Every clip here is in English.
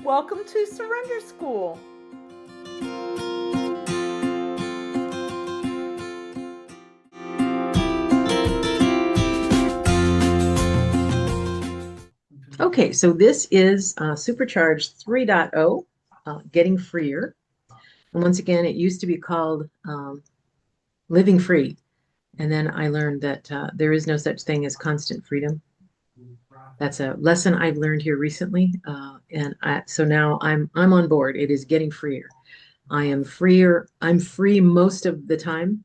Welcome to Surrender School. Okay, so this is Supercharge 3.0, Getting Freer. And once again, it used to be called Living Free. And then I learned that there is no such thing as constant freedom. That's a lesson I've learned here recently. So now I'm on board. It is getting freer. I am freer. I'm free most of the time.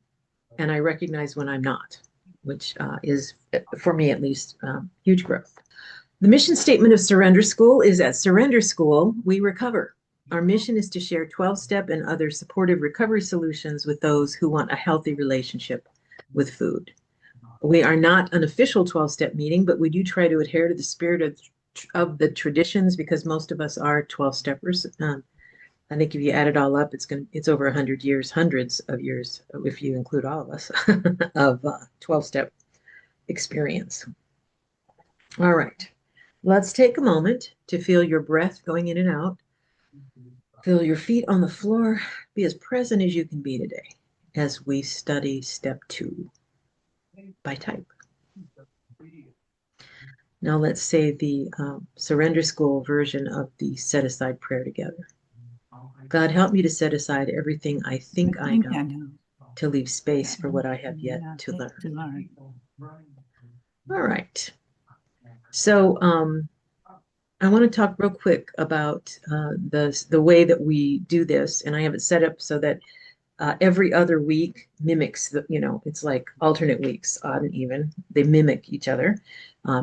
And I recognize when I'm not, which is, for me at least, huge growth. The mission statement of Surrender School is at Surrender School, we recover. Our mission is to share 12-step and other supportive recovery solutions with those who want a healthy relationship with food. We are not an official 12-step meeting, but we do try to adhere to the spirit of the traditions because most of us are 12-steppers. I think if you add it all up, it's over 100 years, hundreds of years, if you include all of us, of 12-step experience. All right. Let's take a moment to feel your breath going in and out. Feel your feet on the floor. Be as present as you can be today as we study step 2 by type. Now let's say the Surrender School version of the set aside prayer together. God, help me to set aside everything I think I know to leave space for what I have yet to learn. All right. So I want to talk real quick about the way that we do this, and I have it set up so that every other week mimics it's like alternate weeks, odd and even. They mimic each other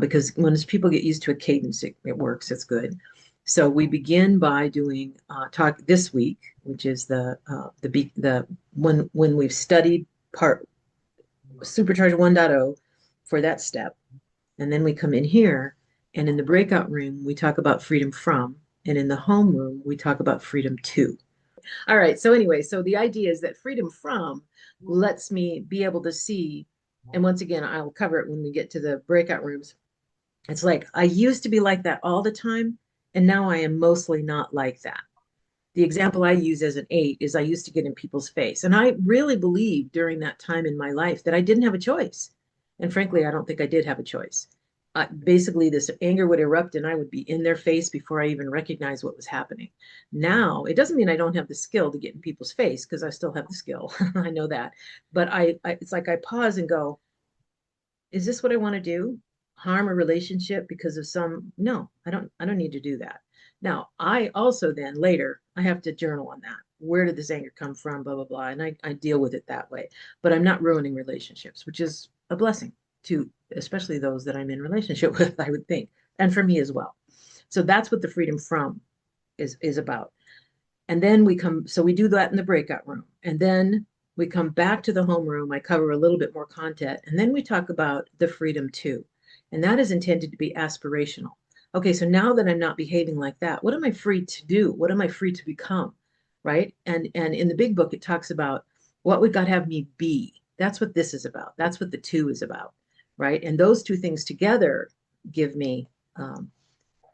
because when people get used to a cadence, it works. It's good. So we begin by doing talk this week, which is the when we've studied part Supercharge 1.0 for that step, and then we come in here. And in the breakout room, we talk about freedom from, and in the home room, we talk about freedom to. All right. So anyway, so the idea is that freedom from lets me be able to see, and once again, I'll cover it when we get to the breakout rooms. It's like, I used to be like that all the time, and now I am mostly not like that. The example I use as an 8 is I used to get in people's face. And I really believed during that time in my life that I didn't have a choice. And frankly, I don't think I did have a choice. Basically, this anger would erupt and I would be in their face before I even recognized what was happening. Now, it doesn't mean I don't have the skill to get in people's face because I still have the skill. I know that. But it's like I pause and go, is this what I want to do? Harm a relationship because of no, I don't need to do that. Now, I also then later, I have to journal on that. Where did this anger come from? Blah, blah, blah. And I deal with it that way. But I'm not ruining relationships, which is a blessing to especially those that I'm in relationship with, I would think, and for me as well. So that's what the freedom from is about. And then we do that in the breakout room. And then we come back to the homeroom. I cover a little bit more content. And then we talk about the freedom to. And that is intended to be aspirational. Okay, so now that I'm not behaving like that, what am I free to do? What am I free to become? Right? And in the big book, it talks about what would God have me be? That's what this is about. That's what the 2 is about. Right? And those 2 things together give me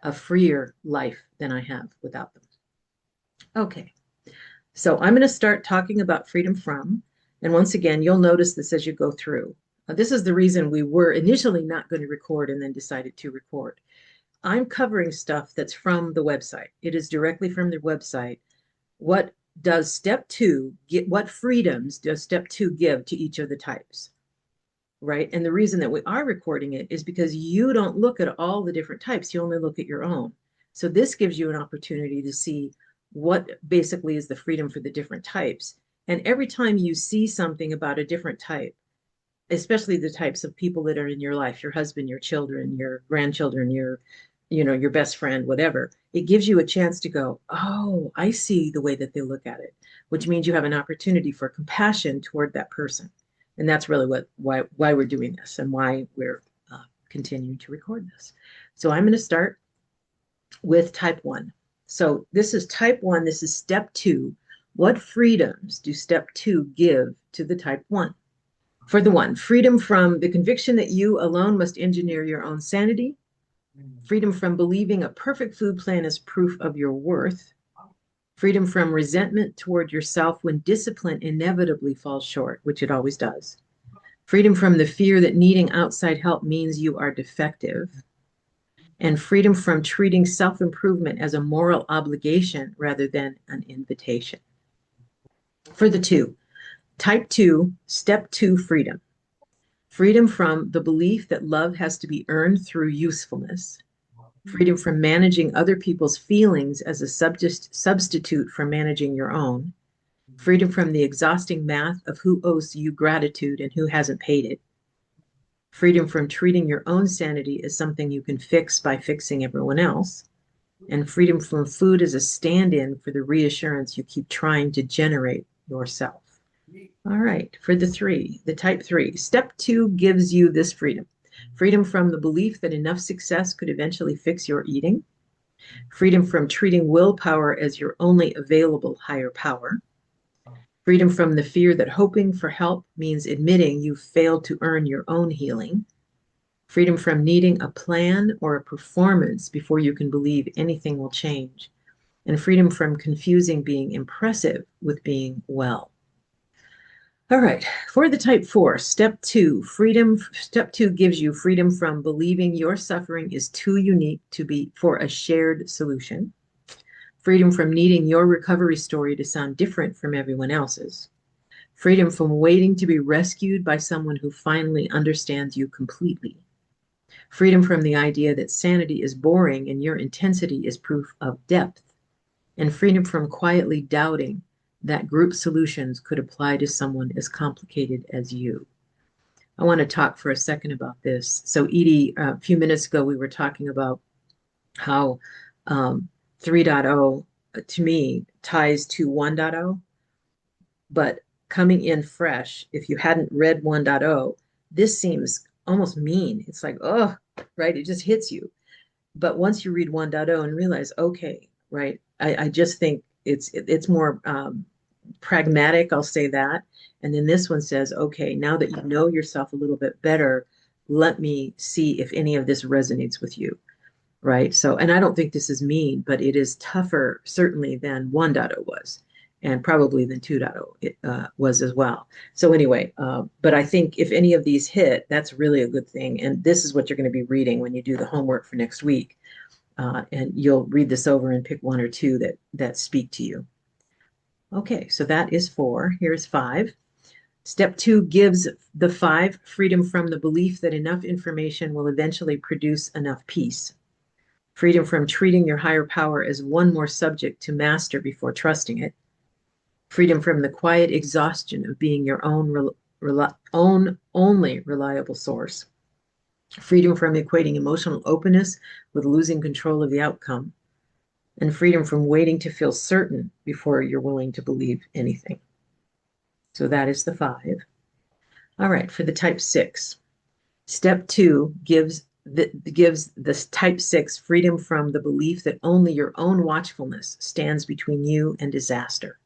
a freer life than I have without them. Okay, so I'm going to start talking about freedom from. And once again, you'll notice this as you go through. This is the reason we were initially not going to record and then decided to record. I'm covering stuff that's from the website. It is directly from the website. What does step 2 get? What freedoms does step 2 give to each of the types? Right? And the reason that we are recording it is because you don't look at all the different types. You only look at your own. So this gives you an opportunity to see what basically is the freedom for the different types. And every time you see something about a different type, especially the types of people that are in your life, your husband, your children, your grandchildren, your best friend, whatever, it gives you a chance to go, oh, I see the way that they look at it, which means you have an opportunity for compassion toward that person. And that's really why we're doing this and why we're continuing to record this. So I'm going to start with type 1. So this is type 1. This is step 2. What freedoms do step 2 give to the type 1? For the 1, freedom from the conviction that you alone must engineer your own sanity, Freedom from believing a perfect food plan is proof of your worth. Freedom from resentment toward yourself when discipline inevitably falls short, which it always does. Freedom from the fear that needing outside help means you are defective. And freedom from treating self-improvement as a moral obligation rather than an invitation. For the two, type 2, step 2, freedom. Freedom from the belief that love has to be earned through usefulness. Freedom from managing other people's feelings as a substitute for managing your own. Freedom from the exhausting math of who owes you gratitude and who hasn't paid it. Freedom from treating your own sanity as something you can fix by fixing everyone else. And freedom from food as a stand-in for the reassurance you keep trying to generate yourself. All right, for the type 3, step 2 gives you this freedom. Freedom from the belief that enough success could eventually fix your eating. Freedom from treating willpower as your only available higher power. Freedom from the fear that hoping for help means admitting you've failed to earn your own healing. Freedom from needing a plan or a performance before you can believe anything will change. And freedom from confusing being impressive with being well. All right, for the type 4, step 2, freedom. Step 2 gives you freedom from believing your suffering is too unique to be for a shared solution. Freedom from needing your recovery story to sound different from everyone else's. Freedom from waiting to be rescued by someone who finally understands you completely. Freedom from the idea that sanity is boring and your intensity is proof of depth. And freedom from quietly doubting that group solutions could apply to someone as complicated as you. I want to talk for a second about this. So Edie, a few minutes ago, we were talking about how 3.0 to me ties to 1.0, but coming in fresh, if you hadn't read 1.0, this seems almost mean. It's like, oh, right, it just hits you. But once you read 1.0 and realize, okay, right, I just think it's more pragmatic, I'll say that. And then this one says, okay, now that you know yourself a little bit better, let me see if any of this resonates with you, right? So, and I don't think this is mean, but it is tougher certainly than 1.0 was, and probably than 2.0 it was as well. So anyway, but I think if any of these hit, that's really a good thing. And this is what you're going to be reading when you do the homework for next week. And you'll read this over and pick one or two that speak to you. Okay, so that is 4. Here's 5. Step 2 gives the 5 freedom from the belief that enough information will eventually produce enough peace. Freedom from treating your higher power as one more subject to master before trusting it. Freedom from the quiet exhaustion of being your own only reliable source. Freedom from equating emotional openness with losing control of the outcome. And freedom from waiting to feel certain before you're willing to believe anything. So that is the 5. All right, for the type 6. Step 2 gives this type 6 freedom from the belief that only your own watchfulness stands between you and disaster.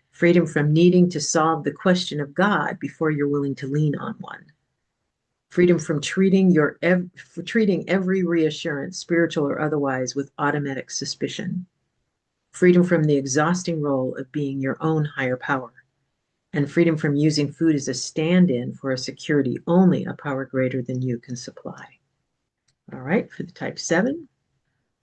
Freedom from needing to solve the question of God before you're willing to lean on one. Freedom from treating every reassurance, spiritual or otherwise, with automatic suspicion. Freedom from the exhausting role of being your own higher power. And freedom from using food as a stand-in for a security only a power greater than you can supply. All right, for the type 7.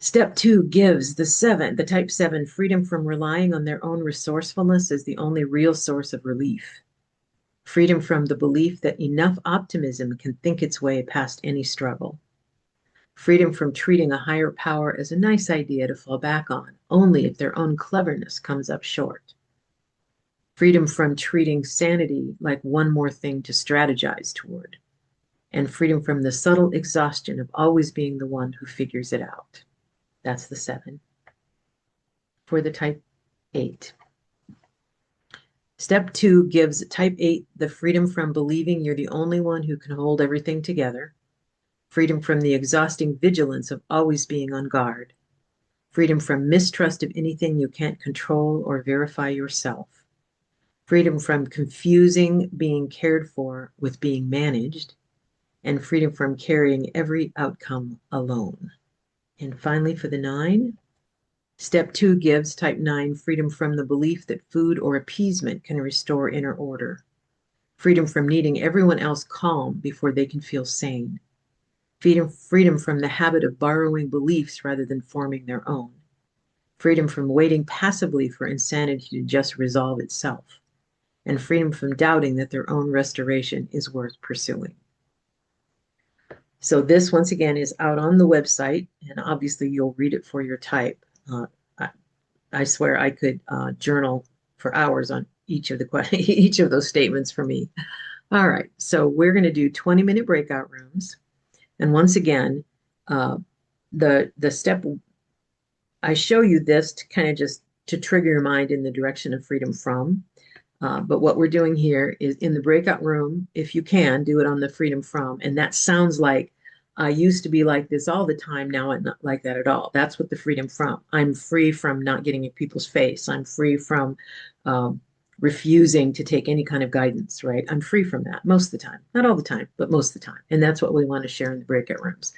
Step 2 gives the type 7 freedom from relying on their own resourcefulness as the only real source of relief. Freedom from the belief that enough optimism can think its way past any struggle. Freedom from treating a higher power as a nice idea to fall back on, only if their own cleverness comes up short. Freedom from treating sanity like one more thing to strategize toward. And freedom from the subtle exhaustion of always being the one who figures it out. That's the 7. For the type 8. Step 2 gives type 8 the freedom from believing you're the only one who can hold everything together. Freedom from the exhausting vigilance of always being on guard. Freedom from mistrust of anything you can't control or verify yourself. Freedom from confusing being cared for with being managed. And freedom from carrying every outcome alone. And finally, for the 9, step 2 gives type 9 freedom from the belief that food or appeasement can restore inner order. Freedom from needing everyone else calm before they can feel sane. Freedom from the habit of borrowing beliefs rather than forming their own. Freedom from waiting passively for insanity to just resolve itself. And freedom from doubting that their own restoration is worth pursuing. So this, once again, is out on the website, and obviously you'll read it for your type. I swear I could journal for hours on each of those statements for me. All right, so we're going to do 20-minute breakout rooms. And once again, the step, I show you this to kind of just to trigger your mind in the direction of freedom from. But what we're doing here is in the breakout room, if you can, do it on the freedom from. And that sounds like I used to be like this all the time. Now I'm not like that at all. That's what the freedom from. I'm free from not getting in people's face. I'm free from refusing to take any kind of guidance, right? I'm free from that most of the time. Not all the time, but most of the time. And that's what we want to share in the breakout rooms.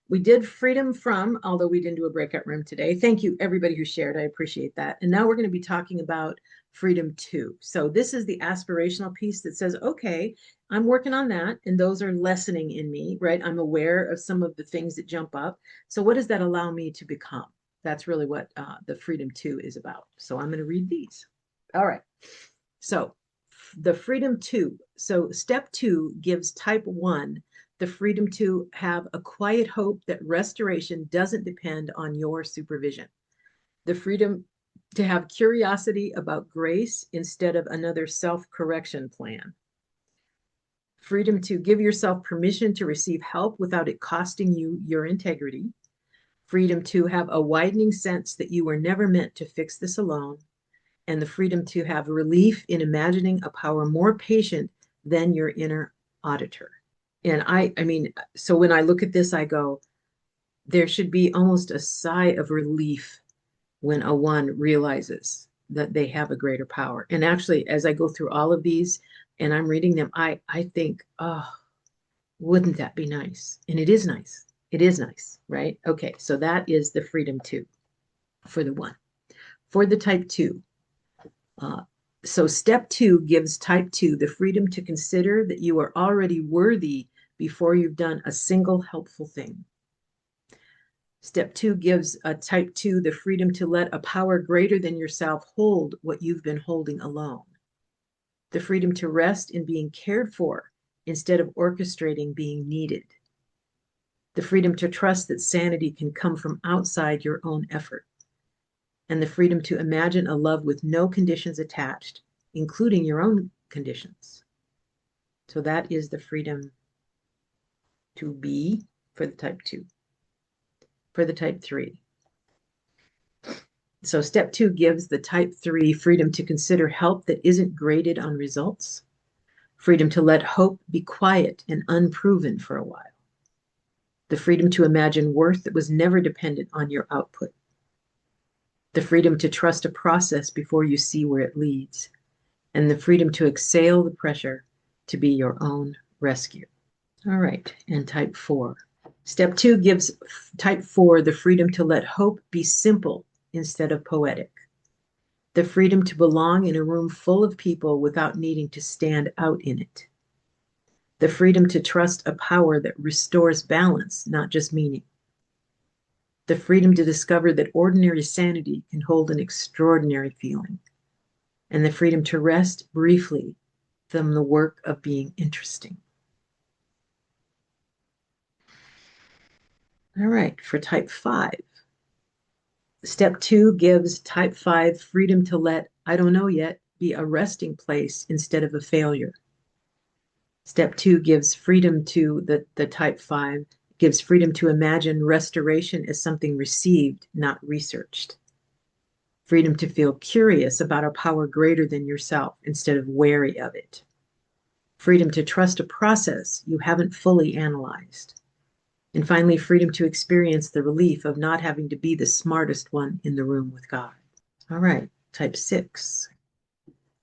We did freedom from, although we didn't do a breakout room today. Thank you, everybody who shared. I appreciate that. And now we're going to be talking about freedom 2. So this is the aspirational piece that says, okay, I'm working on that. And those are lessening in me, right? I'm aware of some of the things that jump up. So what does that allow me to become? That's really what the freedom 2 is about. So I'm going to read these. All right. So the freedom 2. So step 2 gives type 1 the freedom to have a quiet hope that restoration doesn't depend on your supervision. The freedom to have curiosity about grace instead of another self-correction plan. Freedom to give yourself permission to receive help without it costing you your integrity. Freedom to have a widening sense that you were never meant to fix this alone. And the freedom to have relief in imagining a power more patient than your inner auditor. And I mean, so when I look at this, I go, there should be almost a sigh of relief when a 1 realizes that they have a greater power. And actually, as I go through all of these and I'm reading them, I think, oh, wouldn't that be nice? And it is nice. It is nice, right? Okay, so that is the freedom 2 for the 1. For the type 2, so step 2 gives type 2 the freedom to consider that you are already worthy before you've done a single helpful thing. Step 2 gives a type 2 the freedom to let a power greater than yourself hold what you've been holding alone. The freedom to rest in being cared for instead of orchestrating being needed. The freedom to trust that sanity can come from outside your own effort. And the freedom to imagine a love with no conditions attached, including your own conditions. So that is the freedom to be for the type 2. For the type 3. So step 2 gives the type 3 freedom to consider help that isn't graded on results. Freedom to let hope be quiet and unproven for a while. The freedom to imagine worth that was never dependent on your output. The freedom to trust a process before you see where it leads, and the freedom to exhale the pressure to be your own rescue. All right, and type 4. Step 2 gives type 4 the freedom to let hope be simple instead of poetic. The freedom to belong in a room full of people without needing to stand out in it. The freedom to trust a power that restores balance, not just meaning. The freedom to discover that ordinary sanity can hold an extraordinary feeling, and the freedom to rest briefly from the work of being interesting. All right, for type 5. Step 2 gives type 5 freedom to let I don't know yet be a resting place instead of a failure. Step 2 gives freedom to the type 5, gives freedom to imagine restoration as something received, not researched. Freedom to feel curious about a power greater than yourself instead of wary of it. Freedom to trust a process you haven't fully analyzed. And finally, freedom to experience the relief of not having to be the smartest one in the room with God. All right, type 6.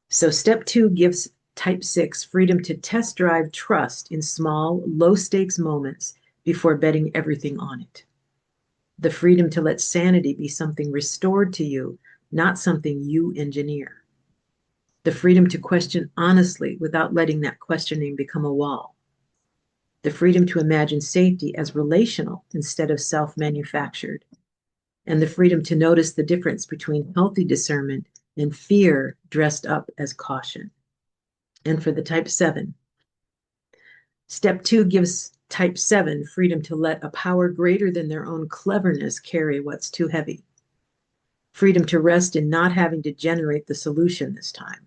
So step 2 gives type 6 freedom to test drive trust in small, low stakes moments before betting everything on it. The freedom to let sanity be something restored to you, not something you engineer. The freedom to question honestly without letting that questioning become a wall. The freedom to imagine safety as relational instead of self-manufactured. And the freedom to notice the difference between healthy discernment and fear dressed up as caution. And for the type 7, step 2 gives type 7 freedom to let a power greater than their own cleverness carry what's too heavy. Freedom to rest in not having to generate the solution this time.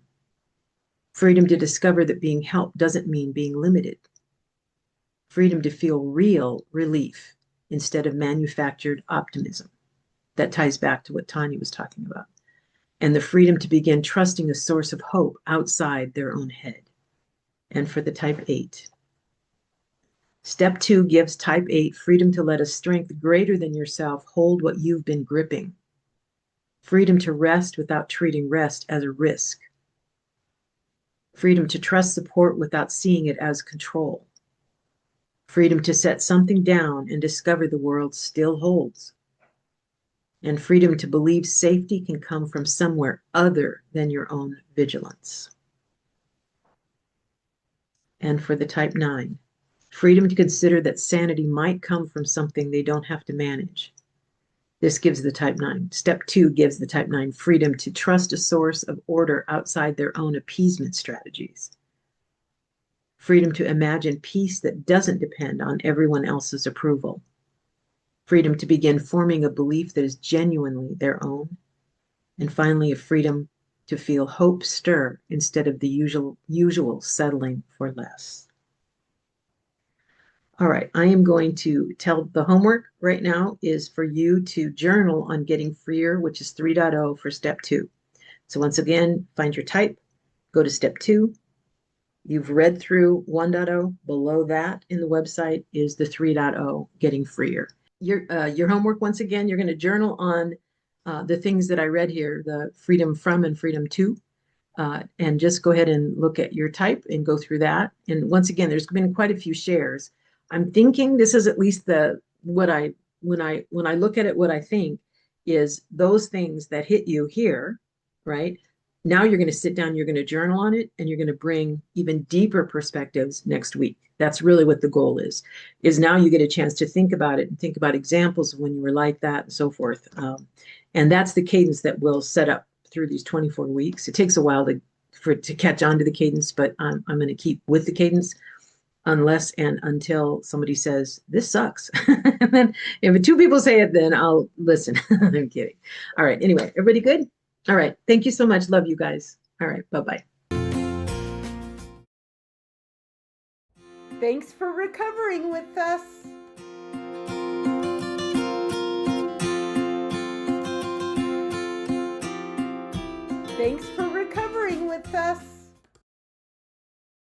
Freedom to discover that being helped doesn't mean being limited. Freedom to feel real relief instead of manufactured optimism. That ties back to what Tanya was talking about. And the freedom to begin trusting a source of hope outside their own head. And for the type 8, step 2 gives type 8 freedom to let a strength greater than yourself hold what you've been gripping. Freedom to rest without treating rest as a risk. Freedom to trust support without seeing it as control. Freedom to set something down and discover the world still holds. And freedom to believe safety can come from somewhere other than your own vigilance. And for the type 9, freedom to consider that sanity might come from something they don't have to manage. This gives the type 9. Step 2 gives the type 9 freedom to trust a source of order outside their own appeasement strategies. Freedom to imagine peace that doesn't depend on everyone else's approval. Freedom to begin forming a belief that is genuinely their own. And finally, a freedom to feel hope stir instead of the usual settling for less. All right, I am going to tell the homework right now is for you to journal on getting freer, which is 3.0 for step 2. So once again, find your type, go to step 2. You've read through 1.0. Below that in the website is the 3.0, getting freer. Your homework, once again, you're going to journal on the things that I read here, the freedom from and freedom to. And just go ahead and look at your type and go through that. And once again, there's been quite a few shares. I'm thinking this is at least when I look at it, what I think is those things that hit you here, right? Now you're going to sit down, you're going to journal on it, and you're going to bring even deeper perspectives next week. That's really what the goal is now you get a chance to think about it and think about examples of when you were like that and so forth. And that's the cadence that we'll set up through these 24 weeks. It takes a while to catch on to the cadence, but I'm going to keep with the cadence unless and until somebody says, this sucks. And then if 2 people say it, then I'll listen. I'm kidding. All right. Anyway, everybody good? All right. Thank you so much. Love you guys. All right. Bye-bye. Thanks for recovering with us. Thanks for recovering with us.